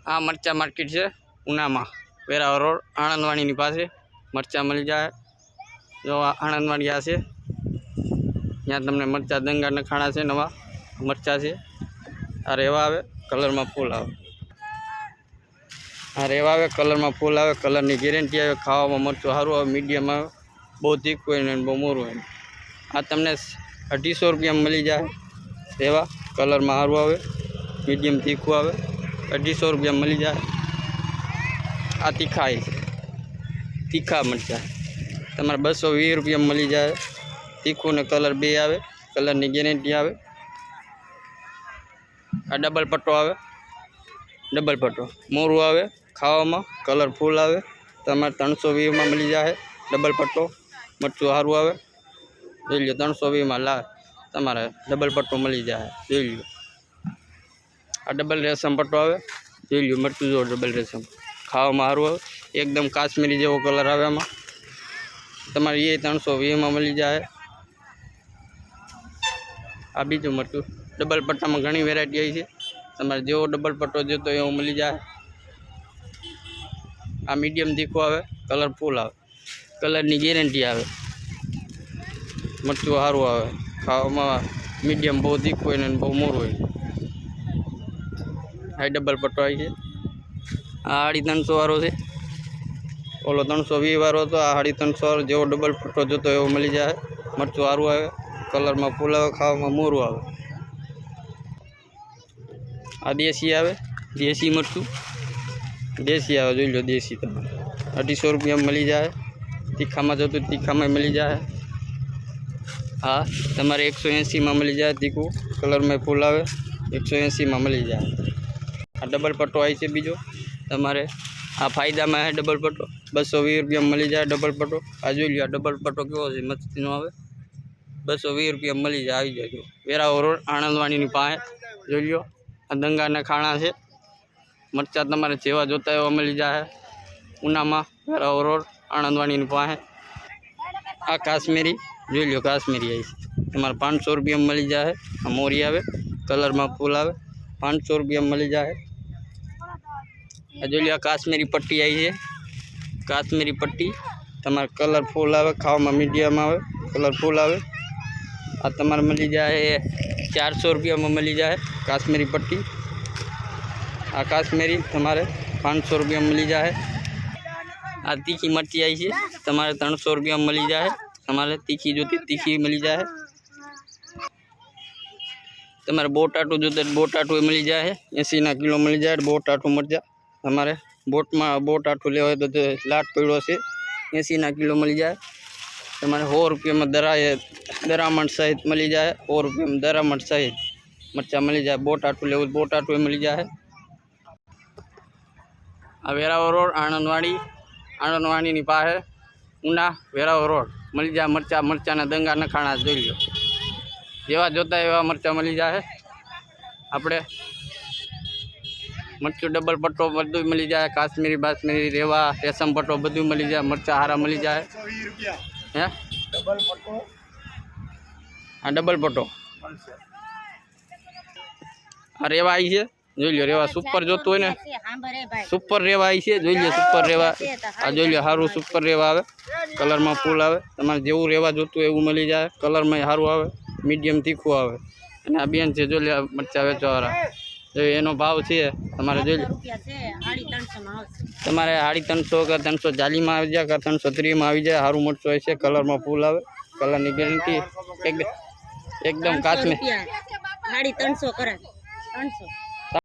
આ મરચા માર્કેટ છે ઉનામાં, વેરાવળ રોડ, આણંદવાણીની પાસે મરચા મળી જાય। જો આણંદવાણી આ છે, ત્યાં તમને મરચા દંગા નખાણા છે, નવા મરચા છે। આ રેવા આવે, કલરમાં ફૂલ આવે। આ રેવા આવે, કલરમાં ફૂલ આવે, કલરની ગેરંટી આવે। ખાવામાં મરચું સારું આવે, મીડિયમ આવે, બહુ તીખું હોય ને બહુ મોરું હોય। આ તમને 250 રૂપિયામાં મળી જાય। રેવા કલરમાં સારું આવે, મીડિયમ તીખું આવે, 250 રૂપિયામાં મળી જાય। આ તીખા છે, તીખા મરચાં તમારે 220 રૂપિયામાં મળી જાય। તીખું ને કલર બે આવે, કલરની ગેરંટી આવે। આ ડબલ પટ્ટો આવે, ડબલ પટ્ટો મોરું આવે, ખાવામાં કલરફુલ આવે, તમારે 320માં મળી જાય। ડબલ પટ્ટો મરચું સારું આવે, જોઈ લો 320માં લા તમારે ડબલ પટ્ટો મળી જાય। જોઈ લો આ ડબલ રેશમ પટ્ટો આવે, જોઈ લો મરચું જો ડબલ રેશમ, ખાવામાં સારું આવે, એકદમ કાશ્મીરી જેવો કલર આવે। આમાં તમારે એ 320માં મળી જાય। આ બીજું મરચું ડબલ પટ્ટામાં ઘણી વેરાયટી આવી છે, તમારે જેવો ડબલ પટ્ટો જોતો એવો મળી જાય। આ મીડિયમ તીખું આવે, કલરફુલ આવે, કલરની ગેરંટી આવે, મરચું સારું આવે, ખાવામાં મીડિયમ, બહુ તીખું હોય ને બહુ મોરું હોય। આ ડબલ પટ્ટો આવી છે। આ 350 વાળો છે, ઓલો 320 વાળો હતો। આ 350 વાળો જેવો ડબલ પટ્ટો જોતો એવો મળી જાય। મરચું સારું આવે, કલરમાં ફૂલ આવે, ખાવામાં મોરું આવે। આ દેશી આવે, દેશી મરચું દેશી આવે, જોઈ લો દેશી તમારે 250 રૂપિયામાં મળી જાય। તીખામાં જતું તીખામાં મળી જાય। હા તમારે 180માં મળી જાય। તીખું કલરમાં ફૂલ આવે, 180માં મળી જાય। આ ડબલ પટ્ટો આવી છે બીજો તમારે, આ ફાયદામાં છે ડબલ પટ્ટો, 220 રૂપિયામાં મળી જાય ડબલ પટ્ટો। આ જોઈ લો આ ડબલ પટ્ટો કેવો છે, મસ્તીનો આવે, 220 રૂપિયામાં મળી જાય। આવી જાય વેરાવળ રોડ, આણંદવાણીની પાસે, જોઈ લો આ દંગાના ખાણા છે। મરચાં તમારે જેવા જોતા એવા મળી જાય ઉનામાં, વેરાવળ રોડ, આણંદવાણીની પાસે। આ કાશ્મીરી જોઈ લો, કાશ્મીરી આવી છે તમારે 500 રૂપિયામાં મળી જાય। આ મોરી આવે, કલરમાં ફૂલ આવે, 500 રૂપિયામાં મળી જાય। આ જોઈ લો આ કાશ્મીરી પટ્ટી આવી છે, કાશ્મીરી પટ્ટી તમારે કલરફુલ આવે, ખાવામાં મીડિયમ આવે, કલરફુલ આવે। આ તમારે મળી જાય 400 રૂપિયામાં મળી જાય કાશ્મીરી પટ્ટી। આ કાશ્મીરી તમારે 500 રૂપિયામાં મળી જાય। આ તીખી મરચી આવી છે, તમારે 300 રૂપિયામાં મળી જાય। તમારે તીખી જોતી તીખી મળી જાય। તમારે બોટાટું જોતે બોટાટું મળી જાય, 80ના કિલો મળી જાય બોટાટું મરચા। તમારે બોટાટું લેવા હોય તો લાટ પડ્યો છે, 80ના કિલો મળી જાય। તમારે 100 રૂપિયામાં દરામણ સહિત મળી જાય। 100 રૂપિયામાં દરામણ સહિત મરચાં મળી જાય। બોટાટું લેવું બોટાટું મળી જાય। આ વેરાવળ રોડ, આણંદવાણીની પાસે ઉના, વેરાવળ રોડ મળી જાય મરચાંના દંગા નખાણા જોઈ લો, જેવા જોતા એવા મરચાં મળી જાય। આપણે મરચું ડબલ પટ્ટો બધું મળી જાય, કાશ્મીરી બાશ્મીરી રેવા રેશમ પટ્ટો બધું મળી જાય। મરચાં હારા મળી જાય। હે ડબલ પટ્ટો, આ ડબલ પટ્ટો, આ રેવા આવી છે, જોઈ લો રેવા સુપર જોતું હોય ને, સુપર રેવા આવી છે, જોઈ લો સુપર રેવા। આ જોઈ લો સારું સુપર રેવા આવે, કલરમાં ફૂલ આવે, તમારે જેવું રેવા જોતું એવું મળી જાય। કલરમાં સારું આવે, મીડિયમ તીખું આવે। અને આ બેન છે જોઈ લો મરચાં વેચવાવાળા, જો એનો ભાવ છે તમારે જોઈ લો, તમારે 350 કે 340માં આવી જાય, કે 330માં આવી જાય। સારું મરચું હોય છે, કલરમાં ફૂલ આવે, કલરની ગેરંટી એકદમ કાશ્મીર 350 કરે 300।